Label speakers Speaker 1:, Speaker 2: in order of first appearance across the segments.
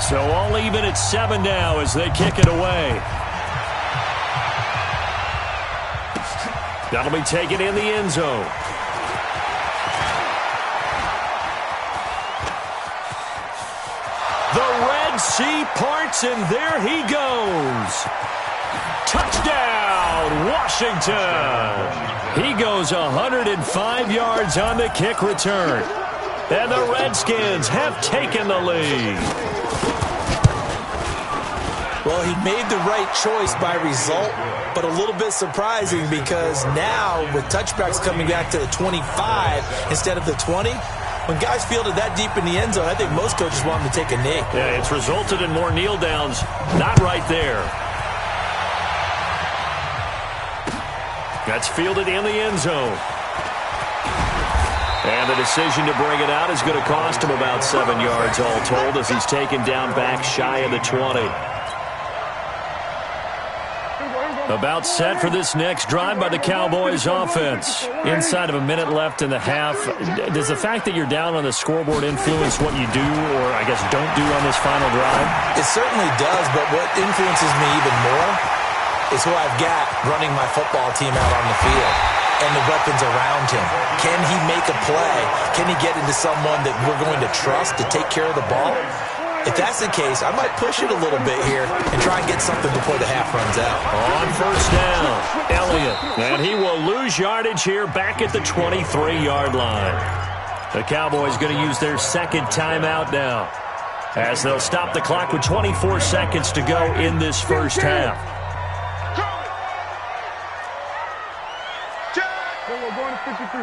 Speaker 1: So all even at 7 now as they kick it away. That'll be taken in the end zone. The Red Sea parts, and there he goes. Touchdown, Washington. He goes 105 yards on the kick return. And the Redskins have taken the lead.
Speaker 2: Well, he made the right choice by result, but a little bit surprising because now with touchbacks coming back to the 25 instead of the 20, when guys fielded that deep in the end zone, I think most coaches want them to take a knee.
Speaker 1: Yeah, it's resulted in more kneel downs. Not right there. That's fielded in the end zone. And the decision to bring it out is going to cost him about 7 yards all told as he's taken down back shy of the 20. About set for this next drive by the Cowboys offense. Inside of a minute left in the half. Does the fact that you're down on the scoreboard influence what you do or, I guess, don't do on this final drive?
Speaker 2: It certainly does, but what influences me even more is who I've got running my football team out on the field and the weapons around him. Can he make a play? Can he get into someone that we're going to trust to take care of the ball? If that's the case, I might push it a little bit here and try and get something before the half runs out.
Speaker 1: On first down, Elliott. And he will lose yardage here back at the 23-yard line. The Cowboys going to use their second timeout now as they'll stop the clock with 24 seconds to go in this first half.
Speaker 3: We're going to 53.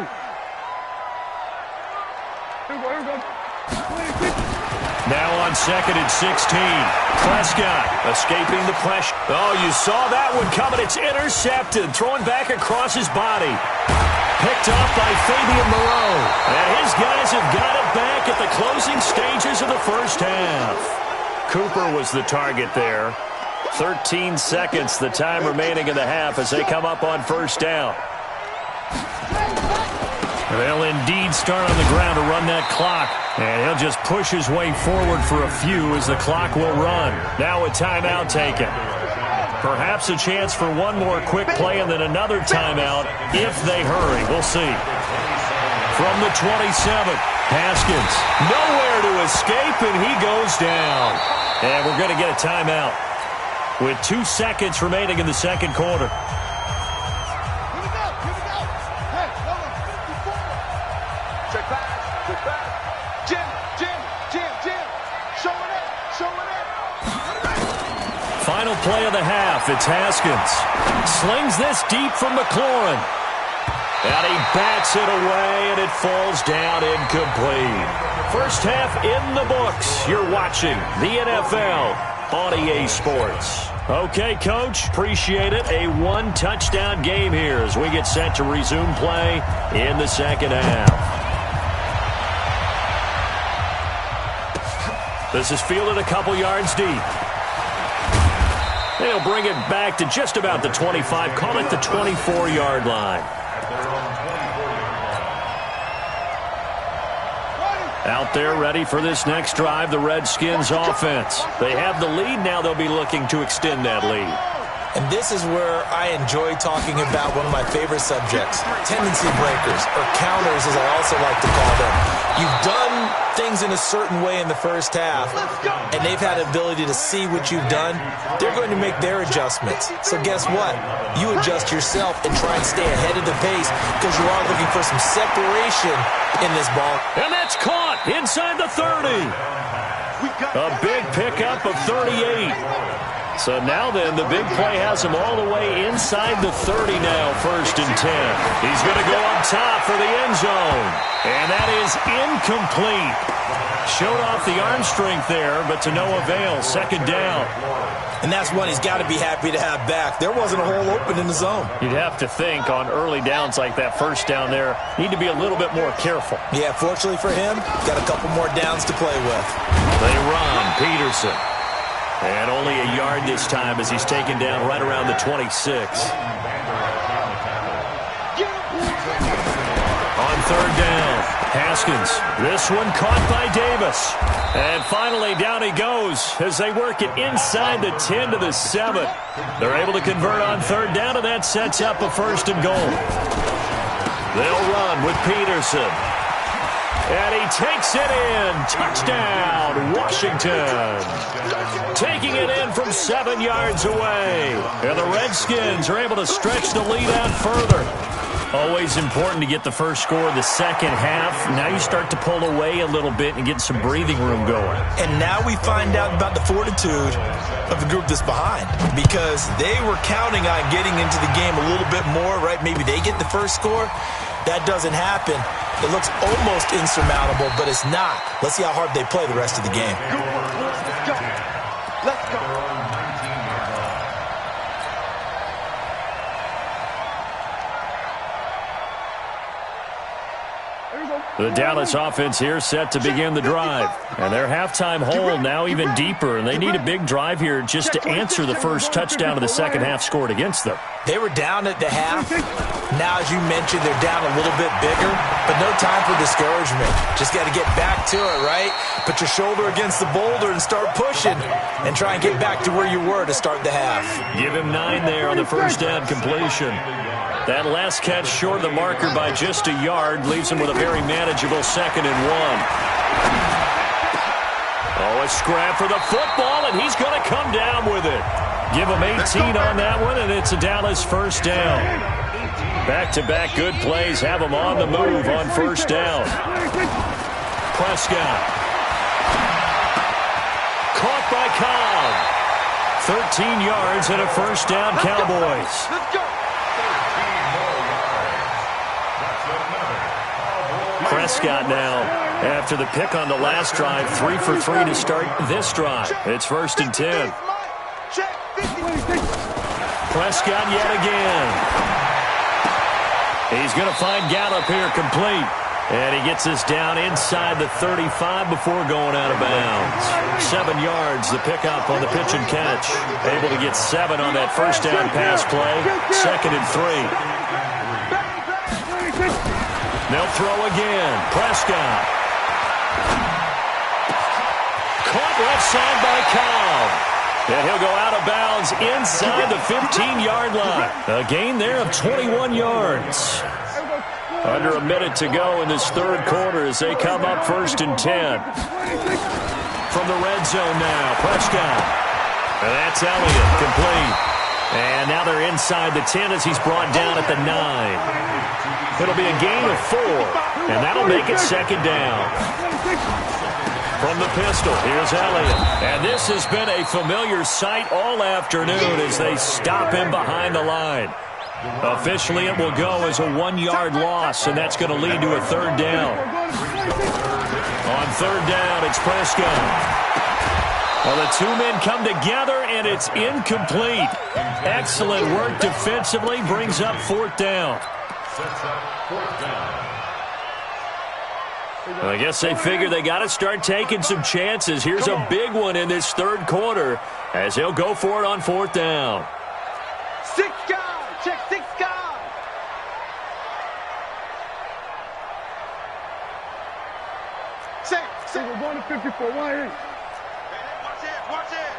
Speaker 3: Here we go.
Speaker 1: Now on second and 16. Prescott escaping the pressure. Oh, you saw that one coming. It's intercepted. Throwing back across his body. Picked off by Fabian Moreau. And his guys have got it back at the closing stages of the first half. Cooper was the target there. 13 seconds, the time remaining in the half as they come up on first down. They'll indeed start on the ground to run that clock. And he'll just push his way forward for a few as the clock will run. Now a timeout taken. Perhaps a chance for one more quick play and then another timeout if they hurry. We'll see. From the 27, Haskins. Nowhere to escape, and he goes down. And we're going to get a timeout with 2 seconds remaining in the second quarter. Final play of the half. It's Haskins. Slings this deep from McLaurin. And he bats it away, and it falls down incomplete. First half in the books. You're watching the NFL on EA Sports. Okay, Coach. Appreciate it. A one-touchdown game here as we get set to resume play in the second half. This is fielded a couple yards deep. They'll bring it back to just about the 25. Call it the 24-yard line. Out there ready for this next drive, the Redskins offense. They have the lead. Now they'll be looking to extend that lead.
Speaker 2: And this is where I enjoy talking about one of my favorite subjects, tendency breakers, or counters as I also like to call them. You've done things in a certain way in the first half, and they've had the ability to see what you've done. They're going to make their adjustments. So guess what? You adjust yourself and try and stay ahead of the pace because you are looking for some separation in this ball.
Speaker 1: And that's caught inside the 30. A big pickup of 38. So now then, the big play has him all the way inside the 30 now, first and 10. He's going to go up top for the end zone. And that is incomplete. Showed off the arm strength there, but to no avail. Second down.
Speaker 2: And that's one he's got to be happy to have back. There wasn't a hole open in the zone.
Speaker 1: You'd have to think on early downs like that first down there, need to be a little bit more careful.
Speaker 2: Yeah, fortunately for him, got a couple more downs to play with.
Speaker 1: They run. Peterson. And only a yard this time as he's taken down right around the 26. On third down, Haskins, this one caught by Davis. And finally, down he goes as they work it inside the 10 to the 7. They're able to convert on third down, and that sets up a 1st and goal. They'll run with Peterson. And he takes it in. Touchdown, Washington. Taking it in from 7 yards away. And the Redskins are able to stretch the lead out further. Always important to get the first score of the second half. Now you start to pull away a little bit and get some breathing room going.
Speaker 2: And now we find out about the fortitude of the group that's behind, because they were counting on getting into the game a little bit more, right? Maybe they get the first score. That doesn't happen. It looks almost insurmountable, but it's not. Let's see how hard they play the rest of the game.
Speaker 3: Let's go. Let's go.
Speaker 1: The Dallas offense here set to begin the drive. And their halftime hole now even deeper, and they need a big drive here just to answer the first touchdown of the second half scored against them.
Speaker 2: They were down at the half. Now, as you mentioned, they're down a little bit bigger, but no time for discouragement. Just got to get back to it, right? Put your shoulder against the boulder and start pushing and try and get back to where you were to start the half.
Speaker 1: Give him 9 there on the first down completion. That last catch short of the marker by just a yard leaves him with a very manageable 2nd and 1. Oh, a scrap for the football, and he's going to come down with it. Give him 18 on that one, and it's a Dallas first down. Back-to-back good plays have him on the move on first down. Prescott. Caught by Cobb. 13 yards and a first down, Cowboys.
Speaker 3: Let's go.
Speaker 1: Prescott now, after the pick on the last drive, 3 for 3 to start this drive. It's 1st and 10. Prescott yet again. He's going to find Gallup here complete. And he gets this down inside the 35 before going out of bounds. 7 yards, the pickup on the pitch and catch. Able to get 7 on that first down pass play. 2nd and 3. They'll throw again. Prescott. Caught left side by Cobb. And he'll go out of bounds inside the 15-yard line. A gain there of 21 yards. Under a minute to go in this third quarter as they come up 1st and 10. From the red zone now, Prescott. And that's Elliott, complete. And now they're inside the 10 as he's brought down at the 9. It'll be a gain of 4, and that'll make it 2nd down. From the pistol, here's Elliott. And this has been a familiar sight all afternoon as they stop him behind the line. Officially, it will go as a 1-yard loss, and that's going to lead to a 3rd down. On 3rd down, it's Prescott. Well, the two men come together, and it's incomplete. Excellent work defensively, brings up 4th down. I guess they figure they got to start taking some chances. Here's a big one in this third quarter as he'll go for it on 4th down.
Speaker 3: 6 guys. Check 6 guys. Say, we're going to 54. 1 8. Watch it. Watch it.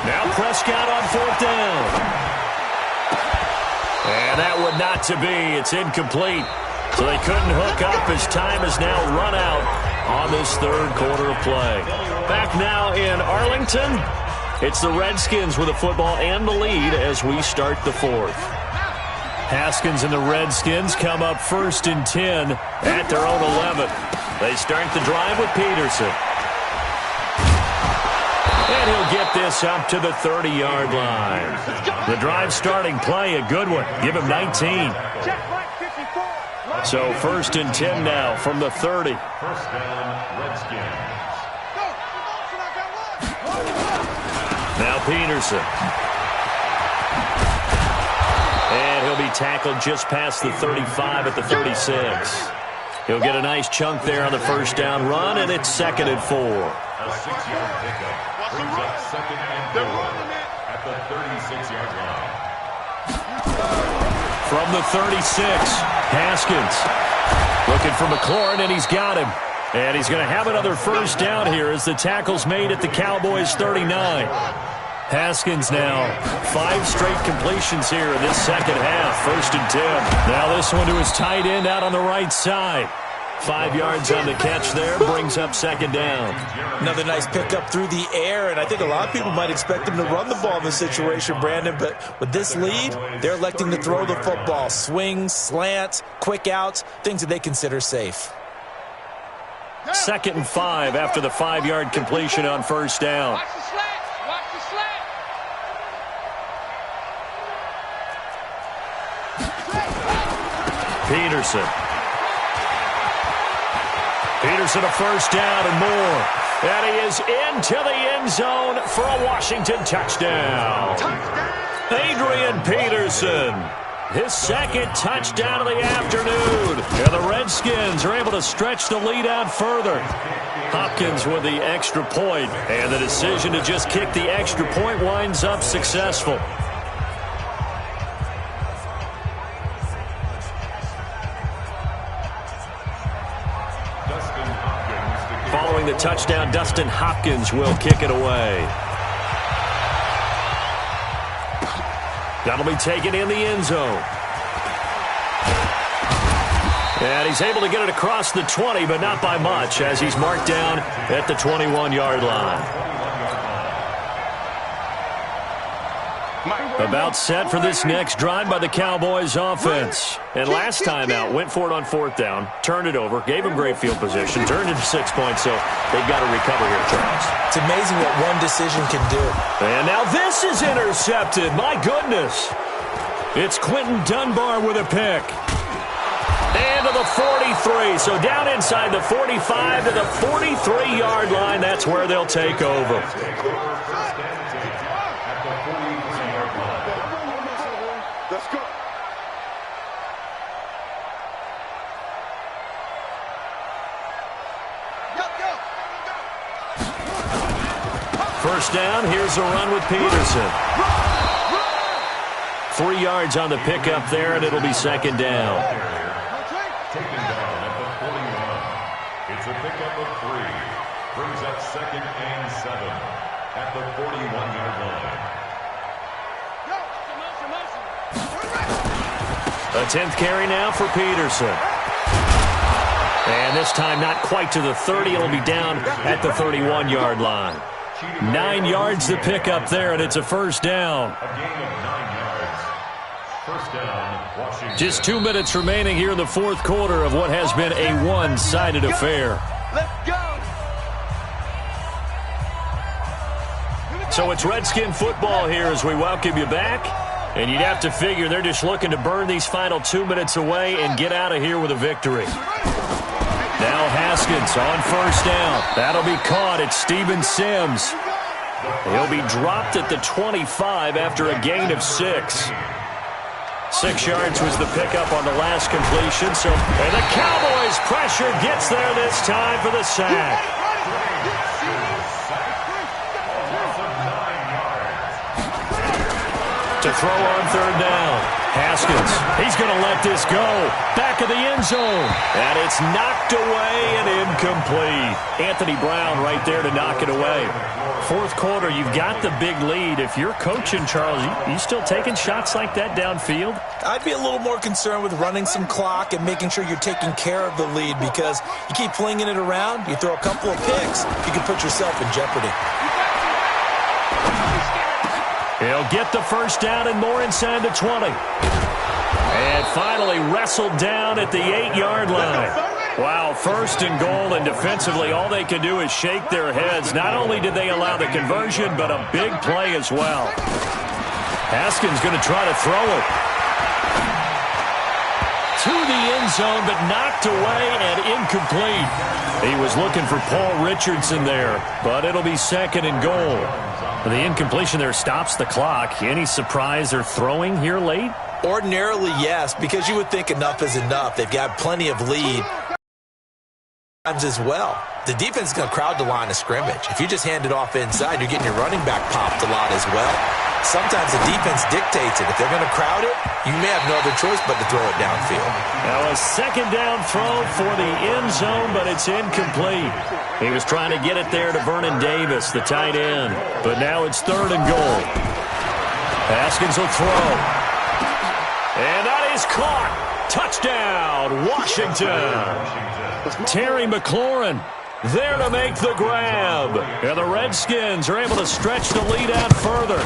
Speaker 1: Now Prescott on 4th down. And that would not to be. It's incomplete. So they couldn't hook up as time has now run out on this third quarter of play. Back now in Arlington, it's the Redskins with the football and the lead as we start the 4th. Haskins and the Redskins come up 1st and 10 at their own 11. They start the drive with Peterson. And he'll get this up to the 30-yard line. The drive starting play, a good one. Give him 19. So 1st and 10 now from the 30.
Speaker 4: First down, Redskins.
Speaker 1: Now Peterson. And he'll be tackled just past the 35 at the 36. He'll get a nice chunk there on the first down run, and it's 2nd and 4.
Speaker 4: A 6-yard pickup brings up 2nd and 4 at the 36-yard line.
Speaker 1: From the 36, Haskins looking for McLaurin, and he's got him. And he's going to have another first down here as the tackle's made at the Cowboys' 39. Haskins now 5 straight completions here in this second half. 1st and 10. Now this one to his tight end out on the right side. 5 yards on the catch there, brings up 2nd down.
Speaker 2: Another nice pickup through the air, and I think a lot of people might expect him to run the ball in this situation, Brandon, but with this lead, they're electing to throw the football. Swings, slants, quick outs, things that they consider safe.
Speaker 1: 2nd and 5 after the 5-yard completion on 1st down.
Speaker 3: Watch the slant. Watch the slant.
Speaker 1: Peterson a first down and more. And he is into the end zone for a Washington touchdown. Adrian Peterson, his 2nd touchdown of the afternoon. And the Redskins are able to stretch the lead out further. Hopkins with the extra point, and the decision to just kick the extra point winds up successful. Following the touchdown, Dustin Hopkins will kick it away. That'll be taken in the end zone. And he's able to get it across the 20, but not by much, as he's marked down at the 21-yard line. About set for this next drive by the Cowboys offense. And last time out, went for it on 4th down, turned it over, gave him great field position, turned it to 6 points, so they've got to recover here, Charles.
Speaker 2: It's amazing what one decision can do.
Speaker 1: And now this is intercepted. My goodness. It's Quentin Dunbar with a pick. And to the 43. So down inside the 45 to the 43-yard line. That's where they'll take over.
Speaker 3: Let's go.
Speaker 1: First down, here's a run with Peterson. 3 yards on the pickup there, and it'll be 2nd down.
Speaker 4: Taken down at the 41. It's a pickup of 3. Brings up 2nd and 7 at the 41-yard line.
Speaker 1: A 10th carry now for Peterson. And this time not quite to the 30. It'll be down at the 31-yard line. 9 yards to pick up there, and it's a first down.
Speaker 4: A gain of 9 yards. First down, Washington.
Speaker 1: Just 2 minutes remaining here in the 4th quarter of what has been a one-sided affair.
Speaker 3: Let's go.
Speaker 1: So it's Redskin football here as we welcome you back. And you'd have to figure they're just looking to burn these final 2 minutes away and get out of here with a victory. Now Haskins on first down. That'll be caught at Steven Sims. He'll be dropped at the 25 after a gain of 6. 6 yards was the pickup on the last completion. And the Cowboys pressure gets there this time for the sack. To throw on 3rd down. Haskins, he's going to let this go. Back of the end zone. And it's knocked away and incomplete. Anthony Brown right there to knock it away. 4th quarter, you've got the big lead. If you're coaching, Charles, you still taking shots like that downfield?
Speaker 2: I'd be a little more concerned with running some clock and making sure you're taking care of the lead, because you keep flinging it around, you throw a couple of picks, you can put yourself in jeopardy.
Speaker 1: He'll get the first down and more inside the 20. And finally wrestled down at the 8-yard line. Wow, 1st and goal, and defensively all they can do is shake their heads. Not only did they allow the conversion, but a big play as well. Haskins going to try to throw it to the end zone, but knocked away and incomplete. He was looking for Paul Richardson there, but it'll be 2nd and goal. The incompletion there stops the clock. Any surprise they're throwing here late?
Speaker 2: Ordinarily, yes, because you would think enough is enough. They've got plenty of lead. as well. The defense is going to crowd the line of scrimmage. If you just hand it off inside, you're getting your running back popped a lot as well. Sometimes the defense dictates it. If they're going to crowd it, you may have no other choice but to throw it downfield.
Speaker 1: Now a second down throw for the end zone, but it's incomplete. He was trying to get it there to Vernon Davis, the tight end. But now it's 3rd and goal. Haskins will throw. And that is caught. Touchdown, Washington. Terry McLaurin there to make the grab. And the Redskins are able to stretch the lead out further.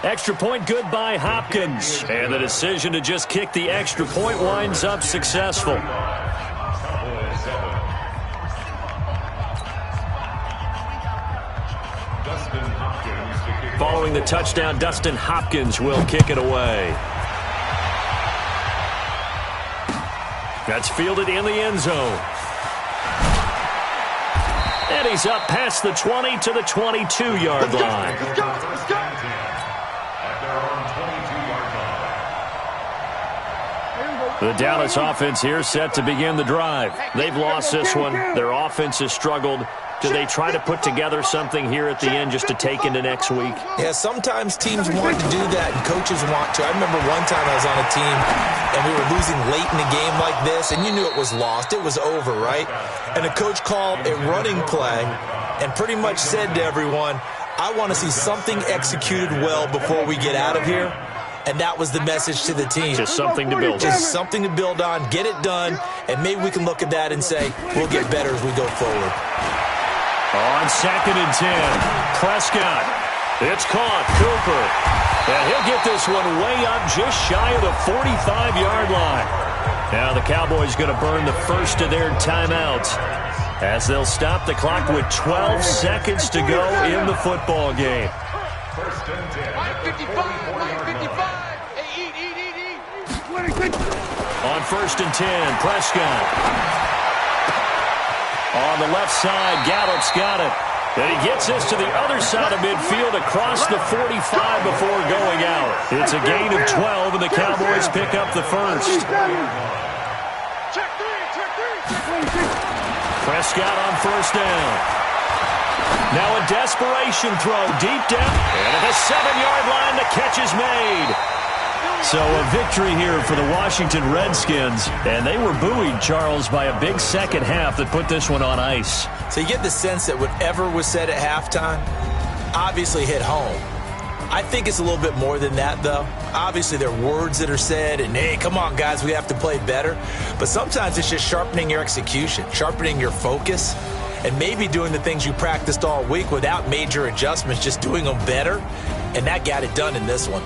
Speaker 1: Extra point good by Hopkins. And the decision to just kick the extra point winds up successful. Following the touchdown, Dustin Hopkins will kick it away. That's fielded in the end zone. And he's up past the 20 to the 22-yard line.
Speaker 3: Let's go.
Speaker 1: The Dallas offense here set to begin the drive. They've lost this one. Their offense has struggled. Do they try to put together something here at the end just to take into next week?
Speaker 2: Yeah, sometimes teams want to do that and coaches want to. I remember one time I was on a team and we were losing late in a game like this, and you knew it was lost. It was over, right? And a coach called a running play and pretty much said to everyone, I want to see something executed well before we get out of here. And that was the message to the team.
Speaker 1: Just something to build on.
Speaker 2: Just something to build on, get it done, and maybe we can look at that and say, we'll get better as we go forward.
Speaker 1: On 2nd and 10, Prescott. It's caught, Cooper. And he'll get this one way up just shy of the 45-yard line. Now the Cowboys going to burn the first of their timeouts as they'll stop the clock with 12 seconds to go in the football game.
Speaker 4: First and 10.
Speaker 3: 55.
Speaker 1: On 1st and 10, Prescott. On the left side, Gallup's got it. And he gets this to the other side of midfield across the 45 before going out. It's a gain of 12, and the Cowboys pick up the first.
Speaker 3: Check three.
Speaker 1: Prescott on 1st down. Now a desperation throw deep down. And at the 7-yard line, the catch is made. So a victory here for the Washington Redskins. And they were buoyed, Charles, by a big second half that put this one on ice.
Speaker 2: So you get the sense that whatever was said at halftime obviously hit home. I think it's a little bit more than that, though. Obviously, there are words that are said, and, hey, come on, guys, we have to play better. But sometimes it's just sharpening your execution, sharpening your focus, and maybe doing the things you practiced all week without major adjustments, just doing them better. And that got it done in this one.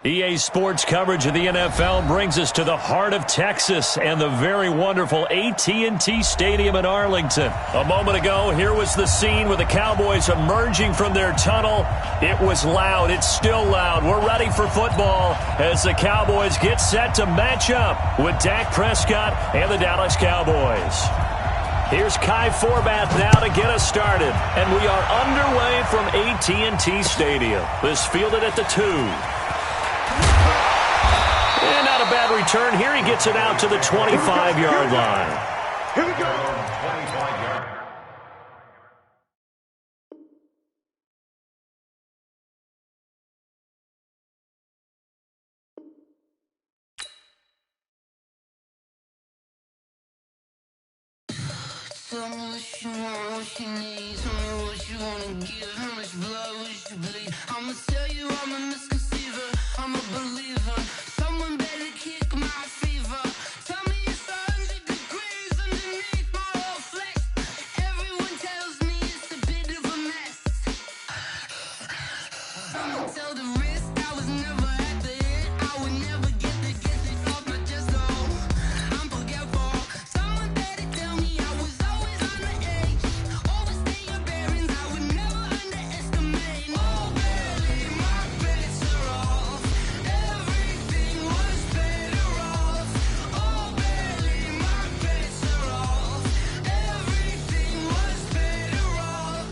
Speaker 1: EA Sports coverage of the NFL brings us to the heart of Texas and the very wonderful AT&T Stadium in Arlington. A moment ago, here was the scene with the Cowboys emerging from their tunnel. It was loud. It's still loud. We're ready for football as the Cowboys get set to match up with Dak Prescott and the Dallas Cowboys. Here's Kai Forbath now to get us started. And we are underway from AT&T Stadium. This fielded at the 2. And not a bad return. Here he gets it out to the 25-yard line.
Speaker 3: Here we go.
Speaker 4: 25-yard.
Speaker 5: Tell me what you want, what you need. Tell me what you wanna give. How much blood would you bleed? I'ma tell you I'm a misconceiver. I'm a believer. Someone better kick my fever. Tell me it's 100 degrees underneath my whole flesh. Everyone tells me it's a bit of a mess. I'ma tell the risk I was never at the end. I would never get it off my chest. Oh, I'm forgetful. Someone better tell me I was always on the edge. Overstay your bearings. I would never underestimate. Oh, barely my bets are off. Everything was better off. Oh, barely my bets are off. Everything was better off.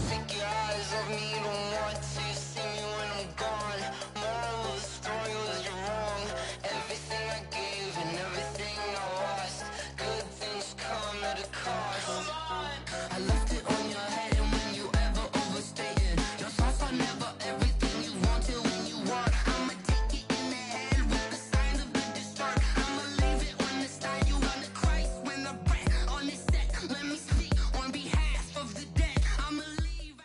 Speaker 5: Take your eyes off me, don't want to see me when I'm gone. Moral of the story was you're wrong. Everything I gave and everything I lost. Good things come at a cost. I left it on your head, and when you ever overstay it, your thoughts are never everything you wanted when you want. I'ma take it in the head with the signs of the distort. I'ma leave it on the side. You on the Christ when the breath on this set. Let me speak on behalf of the dead. I'ma leave.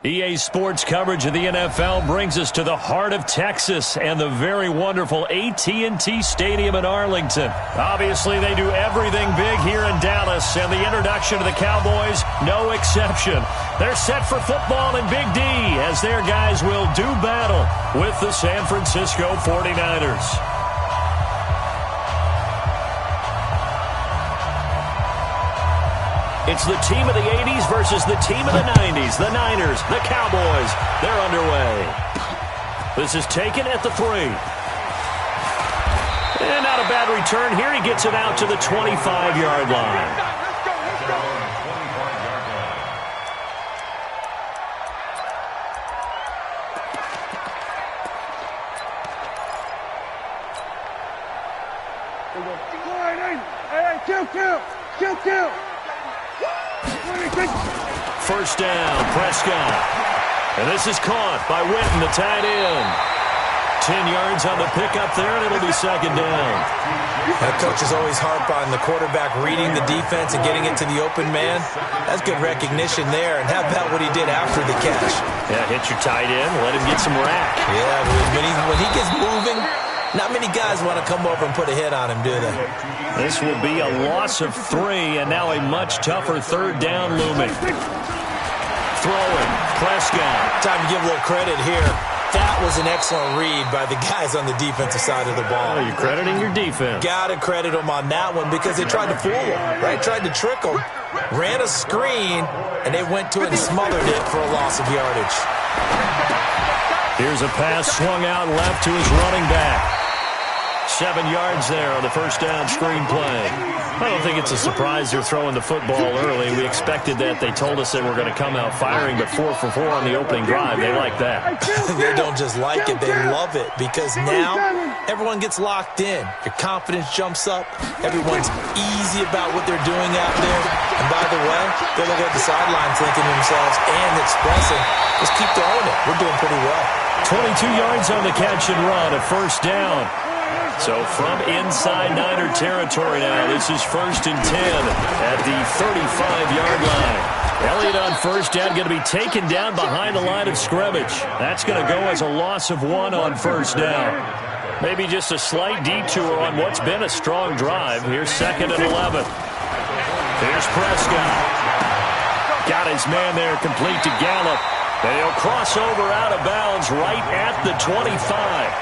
Speaker 1: EA Sports coverage of the NFL brings us to the heart of Texas and the very wonderful AT&T Stadium in Arlington. Obviously, they do everything big here in Dallas, and the introduction of the Cowboys, no exception. They're set for football in Big D as their guys will do battle with the San Francisco 49ers. It's the team of the 80s versus the team of the 90s. The Niners, the Cowboys, they're underway. This is taken at the 3. And not a bad return. Here he gets it out to the 25-yard line.
Speaker 3: Let's go.
Speaker 4: 25-yard line.
Speaker 3: Go ahead, hey, kill.
Speaker 1: First down, Prescott. And this is caught by Witten, the tight end. 10 yards on the pickup there, and it'll be second down.
Speaker 2: Now, coaches always harp on the quarterback reading the defense and getting it to the open man. That's good recognition there. And how about what he did after the catch?
Speaker 1: Yeah, hit your tight end, let him get some rack.
Speaker 2: Yeah, when he gets moving, not many guys want to come over and put a hit on him, do they?
Speaker 1: This will be a loss of 3, and now a much tougher third down looming. Throwing, Prescott.
Speaker 2: Time to give a little credit here. That was an excellent read by the guys on the defensive side of the ball.
Speaker 1: Oh, you're crediting your defense.
Speaker 2: Got to credit them on that one because they tried to fool him, right? Tried to trick him. Ran a screen, and they went to it and smothered it for a loss of yardage.
Speaker 1: Here's a pass swung out left to his running back. 7 yards there on the first down screen play. I don't think it's a surprise they're throwing the football early. We expected that. They told us they were going to come out firing, but 4 for 4 on the opening drive. They like that.
Speaker 2: They don't just like it, they love it, because now everyone gets locked in. Your confidence jumps up. Everyone's easy about what they're doing out there. And by the way, they're looking at the sideline thinking to themselves and expressing, just keep throwing it. We're doing pretty well.
Speaker 1: 22 yards on the catch and run, a first down. So from inside Niner territory now, this is 1st and 10 at the 35-yard line. Elliott on first down, going to be taken down behind the line of scrimmage. That's going to go as a loss of 1 on first down. Maybe just a slight detour on what's been a strong drive. Here's 2nd and 11. Here's Prescott. Got his man there complete to Gallup. And he'll cross over out of bounds right at the 25.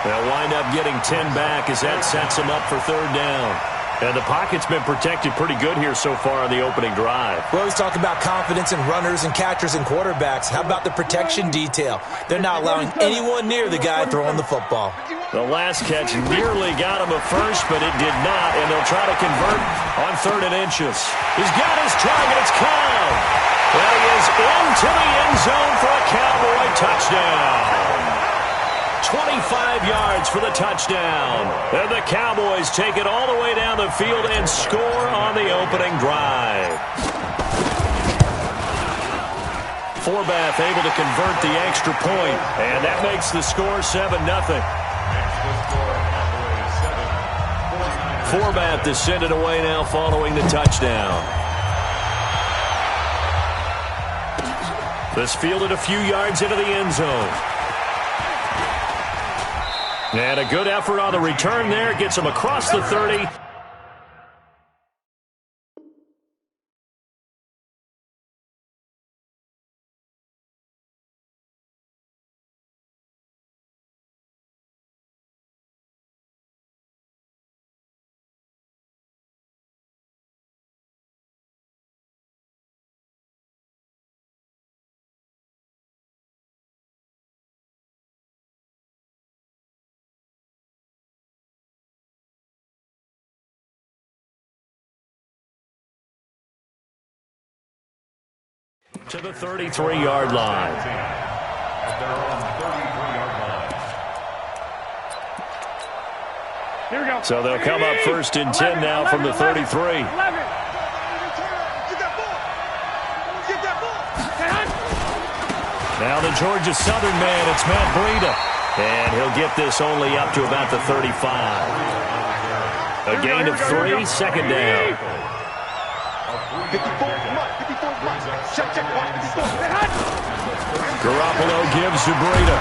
Speaker 1: They'll wind up getting 10 back as that sets him up for third down. And the pocket's been protected pretty good here so far on the opening drive.
Speaker 2: We always talk about confidence in runners and catchers and quarterbacks. How about the protection detail? They're not allowing anyone near the guy throwing the football.
Speaker 1: The last catch nearly got him a first, but it did not, and they'll try to convert on 3rd and inches. He's got his target. It's Cobb. Well, he is into the end zone for a Cowboy touchdown. 25 yards for the touchdown. And the Cowboys take it all the way down the field and score on the opening drive. Forbath able to convert the extra point, and that makes the score 7-0. Forbath to send it away now following the touchdown. This fielded a few yards into the end zone. And a good effort on the return there. Gets him across the 30. To the 33-yard line.
Speaker 4: At their own 33-yard line.
Speaker 3: Here we go.
Speaker 1: So they'll come up 1st and 10 now from the 33.
Speaker 3: 11. Get that ball.
Speaker 1: Now the Georgia Southern man, it's Matt Breida. And he'll get this only up to about the 35. A gain of 3, 2nd down.
Speaker 3: 54, come on, 54, come on. Check, 54.
Speaker 1: Garoppolo gives to Breida.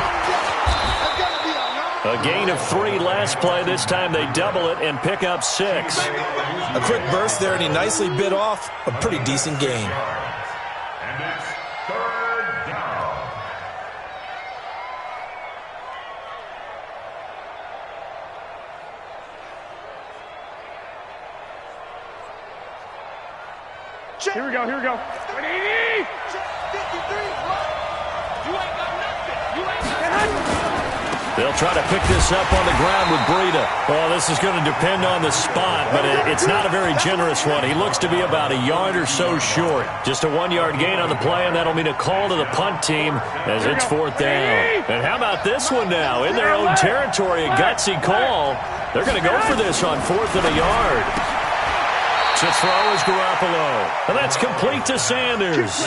Speaker 1: A gain of 3 last play. This time they double it and pick up 6.
Speaker 2: A quick burst there, and he nicely bit off a pretty decent gain.
Speaker 4: And it's 3rd down.
Speaker 3: Here we go. 180.
Speaker 5: You ain't got nothing. You ain't got nothing.
Speaker 1: They'll try to pick this up on the ground with Breida. Well, this is going to depend on the spot, but it's not a very generous one. He looks to be about a yard or so short. Just a 1-yard gain on the play, and that'll mean a call to the punt team as it's 4th down. And how about this one now? In their own territory, a gutsy call. They're going to go for this on 4th and a yard. To throw is Garoppolo. And that's complete to Sanders.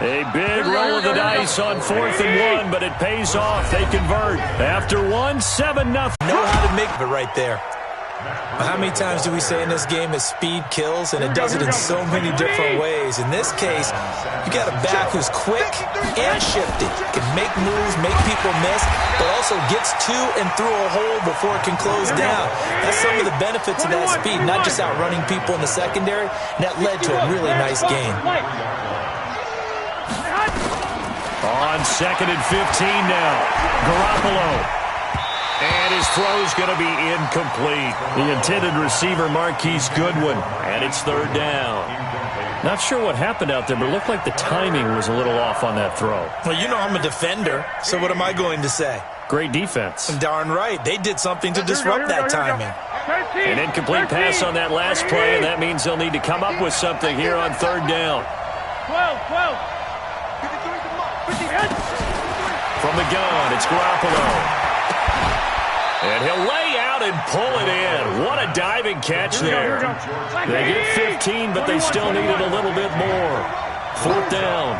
Speaker 1: A big roll of the dice on 4th and 1, but it pays off. They convert. After 1, 7-0.
Speaker 2: Know how to make it right there. How many times do we say in this game that speed kills, and it does it in so many different ways? In this case, you got a back who's quick and shifty, can make moves, make people miss, but also gets to and through a hole before it can close down. That's some of the benefits of that speed, not just outrunning people in the secondary, and that led to a really nice game.
Speaker 1: On 2nd and 15 now, Garoppolo. And his throw's going to be incomplete. The intended receiver, Marquise Goodwin. And it's 3rd down. Not sure what happened out there, but it looked like the timing was a little off on that throw.
Speaker 2: Well, you know I'm a defender, so what am I going to say?
Speaker 1: Great defense.
Speaker 2: Darn right. They did something to disrupt that timing.
Speaker 1: An incomplete pass on that last play, and that means they'll need to come up with something here on 3rd down.
Speaker 3: 12.
Speaker 1: From the gun, it's Garoppolo. And he'll lay out and pull it in. What a diving catch there. They get 15, but they still needed a little bit more. 4th down.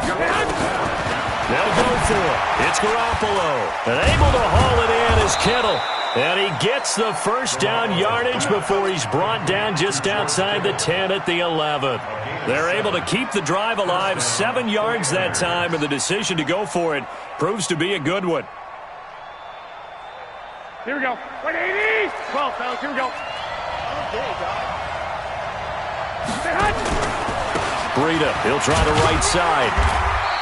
Speaker 1: They'll go for it. It's Garoppolo. And able to haul it in is Kittle. And he gets the 1st down yardage before he's brought down just outside the 10 at the 11. They're able to keep the drive alive, 7 yards that time, and the decision to go for it proves to be a good one.
Speaker 3: Here we go. 180. 12, fellas. Here we go.
Speaker 1: Breida, he'll try the right side.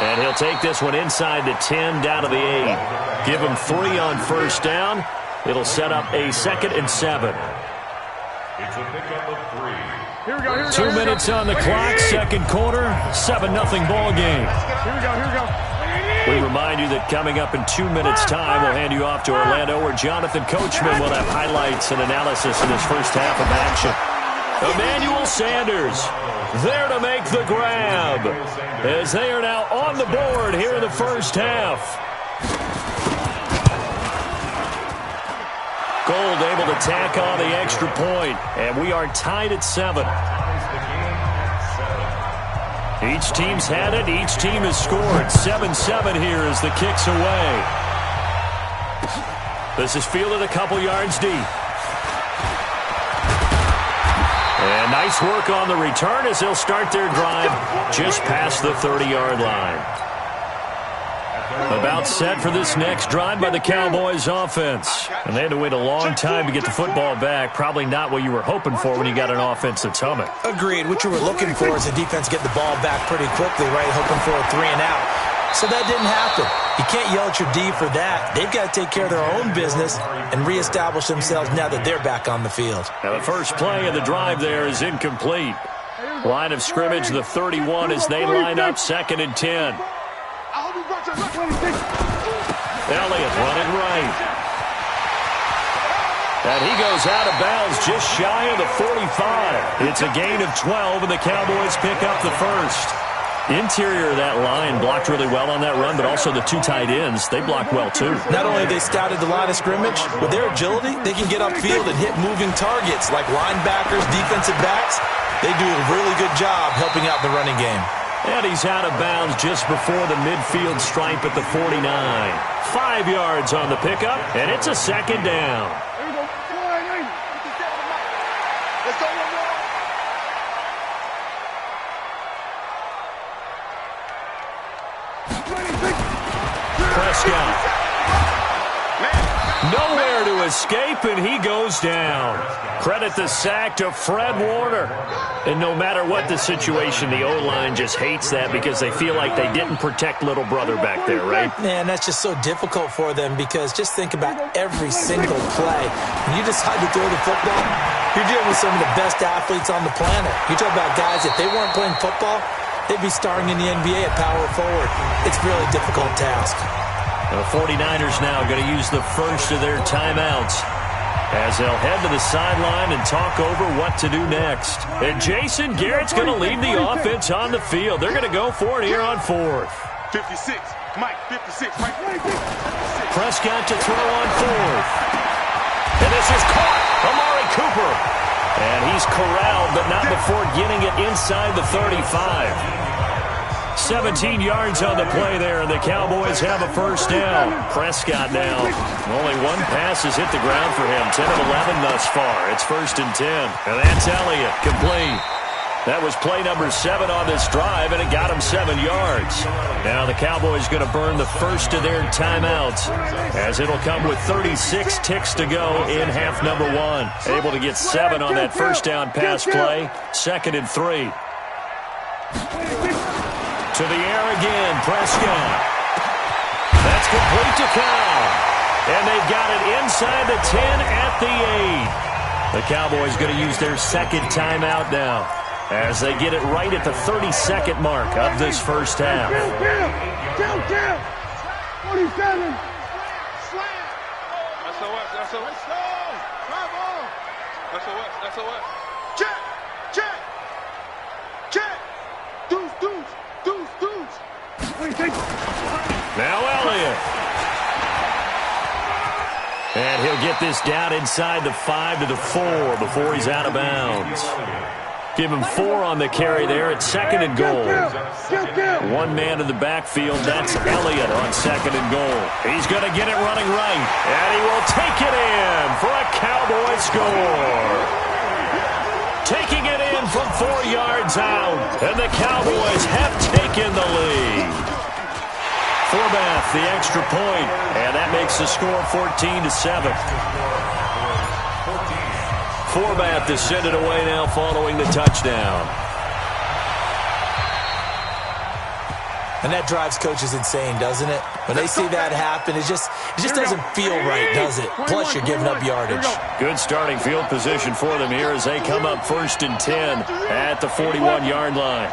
Speaker 1: And he'll take this one inside the 10, down to the 8. Give him 3 on first down. It'll set up a 2nd and 7.
Speaker 4: It's a pickup of 3.
Speaker 3: Here we go.
Speaker 1: 2 minutes on the clock, second quarter, 7-0 ball game.
Speaker 3: Here we go.
Speaker 1: We remind you that coming up in 2 minutes' time, we'll hand you off to Orlando, where Jonathan Coachman will have highlights and analysis in this first half of action. Emmanuel Sanders there to make the grab, as they are now on the board here in the first half. Gold able to tack on the extra point, and we are tied at 7. Each team's had it. Each team has scored. 7-7 here as the kick's away. This is fielded a couple yards deep. And nice work on the return as they'll start their drive just past the 30-yard line. About set for this next drive by the Cowboys offense. And they had to wait a long time to get the football back. Probably not what you were hoping for when you got an offense that's humming.
Speaker 2: Agreed. What you were looking for is the defense get the ball back pretty quickly, right? Hoping for a 3 and out. So that didn't happen. You can't yell at your D for that. They've got to take care of their own business and reestablish themselves now that they're back on the field.
Speaker 1: Now the first play of the drive there is incomplete. Line of scrimmage, the 31 as they line up 2nd and 10. Elliott running right. And he goes out of bounds just shy of the 45. It's a gain of 12, and the Cowboys pick up the first. Interior of that line blocked really well on that run, but also the 2 tight ends, they blocked well too.
Speaker 2: Not only have they scouted the line of scrimmage, with their agility, they can get upfield and hit moving targets like linebackers, defensive backs. They do a really good job helping out the running game.
Speaker 1: And he's out of bounds just before the midfield stripe at the 49. 5 yards on the pickup, and it's a 2nd down. Prescott. Nowhere to escape, and he goes down. Credit the sack to Fred Warner. And no matter what the situation, the O-line just hates that because they feel like they didn't protect little brother back there, right?
Speaker 2: Man, that's just so difficult for them because just think about every single play. When you decide to throw the football, you're dealing with some of the best athletes on the planet. You talk about guys, if they weren't playing football, they'd be starring in the NBA at power forward. It's a really difficult task.
Speaker 1: The 49ers now going to use the first of their timeouts as they'll head to the sideline and talk over what to do next. And Jason Garrett's going to lead the offense on the field. They're going to go for it here on 4th.
Speaker 3: 56, Mike, 56, Mike.
Speaker 1: Prescott to throw on 4th. And this is caught. Amari Cooper. And he's corralled, but not before getting it inside the 35. 17 yards on the play there, and the Cowboys have a first down. Prescott now. Only 1 pass has hit the ground for him. 10 of 11 thus far. It's 1st and 10. And that's Elliott, complete. That was play number 7 on this drive, and it got him 7 yards. Now the Cowboys going to burn the first of their timeouts, as it'll come with 36 ticks to go in half number 1. Able to get 7 on that first down pass play. 2nd and 3. To the air again, Prescott. That's complete to Cobb. And they've got it inside the 10 at the 8. The Cowboys going to use their 2nd timeout now, as they get it right at the 32nd mark of this first half.
Speaker 3: Down. 47. SOS. Check. Deuce.
Speaker 1: Now Elliott. And he'll get this down inside the 5 to the 4 before he's out of bounds. Give him 4 on the carry there at 2nd and goal. 1 man in the backfield. That's Elliott on 2nd and goal. He's going to get it running right. And he will take it in for a Cowboy score. Taking it in from 4 yards out. And the Cowboys have taken the lead. Forbath, the extra point, and that makes the score 14-7. Forbath to send it away now following the touchdown.
Speaker 2: And that drives coaches insane, doesn't it? When they see that happen, it just doesn't feel right, does it? Plus, you're giving up yardage.
Speaker 1: Good starting field position for them here as they come up 1st and 10 at the 41-yard line.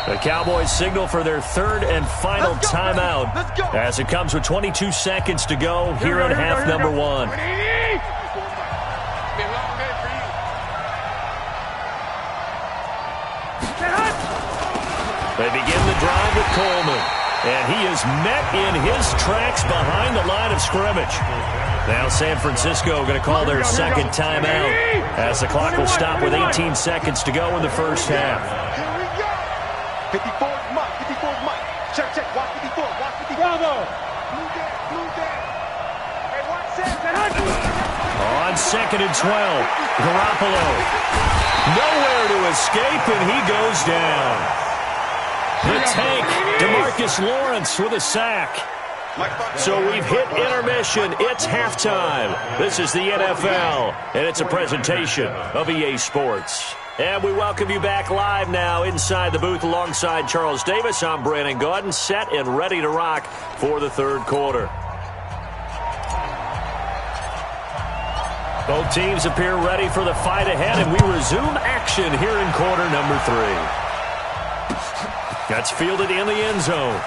Speaker 1: The Cowboys signal for their 3rd and final timeout as it comes with 22 seconds to go here in half number 1. They begin the drive with Coleman, and he is met in his tracks behind the line of scrimmage. Now San Francisco going to call their 2nd timeout as the clock will stop with 18 seconds to go in the first half.
Speaker 3: 54 Mike, 54 Mike. Check, watch 54, watch 54. Bravo. Move that. Hey, watch that.
Speaker 1: On 2nd and 12, Garoppolo. Nowhere to escape, and he goes down. The tank, DeMarcus Lawrence with a sack. So we've hit intermission. It's halftime. This is the NFL, and it's a presentation of EA Sports. And we welcome you back live now inside the booth alongside Charles Davis. I'm Brandon Gordon, set and ready to rock for the 3rd quarter. Both teams appear ready for the fight ahead, and we resume action here in quarter number 3. That's fielded in the end zone.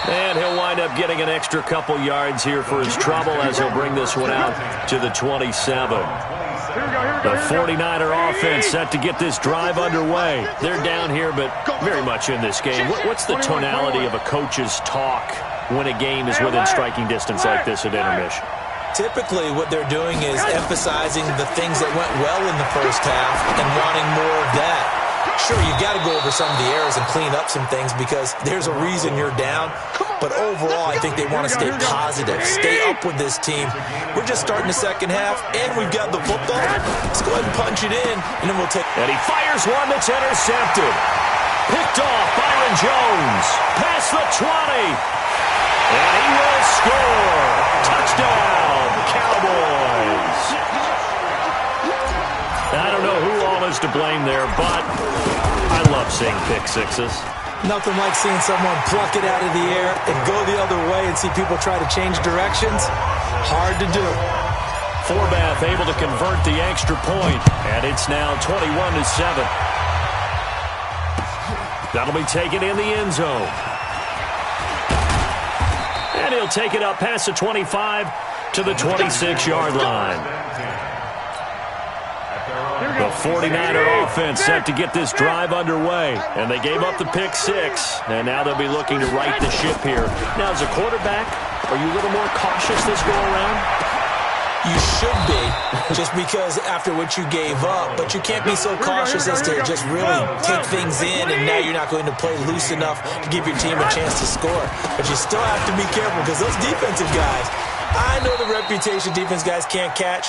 Speaker 1: And he'll wind up getting an extra couple yards here for his trouble as he'll bring this one out to the 27. The 49er offense set to get this drive underway. They're down here, but very much in this game. What's the tonality of a coach's talk when a game is within striking distance like this at intermission?
Speaker 2: Typically, what they're doing is emphasizing the things that went well in the first half and wanting more of that. Sure, you've got to go over some of the errors and clean up some things because there's a reason you're down. But overall, I think they want to stay positive, stay up with this team. We're just starting the second half, and we've got the football. Let's go ahead and punch it in, and then we'll take...
Speaker 1: And he fires one that's intercepted. Picked off Byron Jones. Past the 20. And he will score. Touchdown, Cowboys. I don't know who all is to blame there, but I love seeing pick sixes.
Speaker 2: Nothing like seeing someone pluck it out of the air and go the other way and see people try to change directions. Hard to do.
Speaker 1: Forbath able to convert the extra point, and it's now 21-7. That'll be taken in the end zone. And he'll take it up past the 25 to the 26-yard line. The 49er offense set to get this drive underway, and they gave up the pick six, and now they'll be looking to right the ship here. Now, as a quarterback, are you a little more cautious this go around?
Speaker 2: You should be, just because after what you gave up, but you can't be so cautious as to just really take things in, and now you're not going to play loose enough to give your team a chance to score. But you still have to be careful because those defensive guys, I know the reputation defense guys can't catch.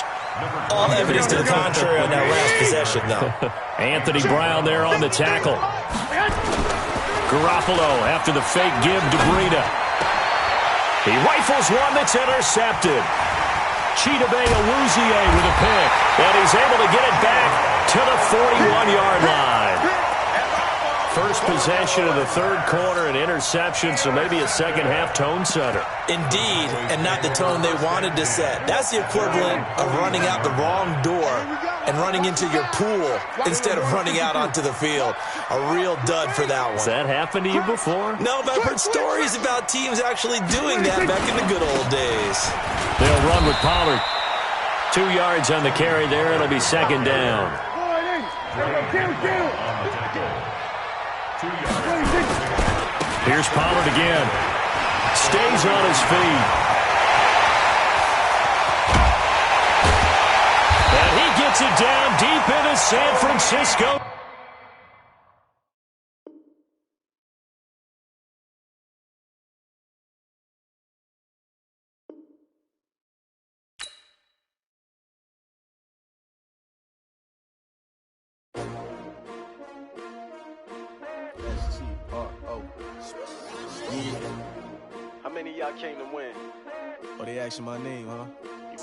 Speaker 2: All evidence to the contrary on that last possession, though.
Speaker 1: Anthony Brown there on the tackle. Garoppolo after the fake give to Breida. He rifles one that's intercepted. Chidobe Awuzie with a pick, and he's able to get it back to the 41-yard line. First possession of the third quarter, an interception, so maybe a second-half tone setter.
Speaker 2: Indeed, and not the tone they wanted to set. That's the equivalent of running out the wrong door and running into your pool instead of running out onto the field. A real dud for that one.
Speaker 1: Has that happened to you before?
Speaker 2: No, but I've heard stories about teams actually doing that back in the good old days.
Speaker 1: They'll run with Pollard. 2 yards on the carry there. It'll be second down. Here's Pollard again. Stays on his feet. And he gets it down deep into San Francisco.
Speaker 3: How many of y'all came to win?
Speaker 6: Oh, they asking my name, huh?
Speaker 3: You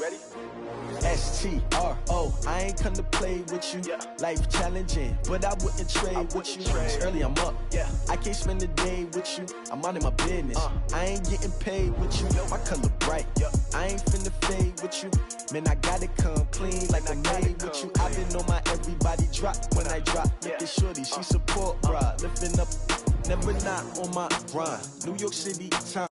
Speaker 6: STRO, I ain't come to play with you. Life challenging, but I wouldn't trade with you. It's early, I'm up. I can't spend the day with you. I'm out in my business. I ain't getting paid with you. My color bright. I ain't finna fade with you. Man, I gotta come clean like I made with you. I been on my everybody drop when I drop. Look at shorty, she support, bruh. Lifting up, never not on my grind. New York City, time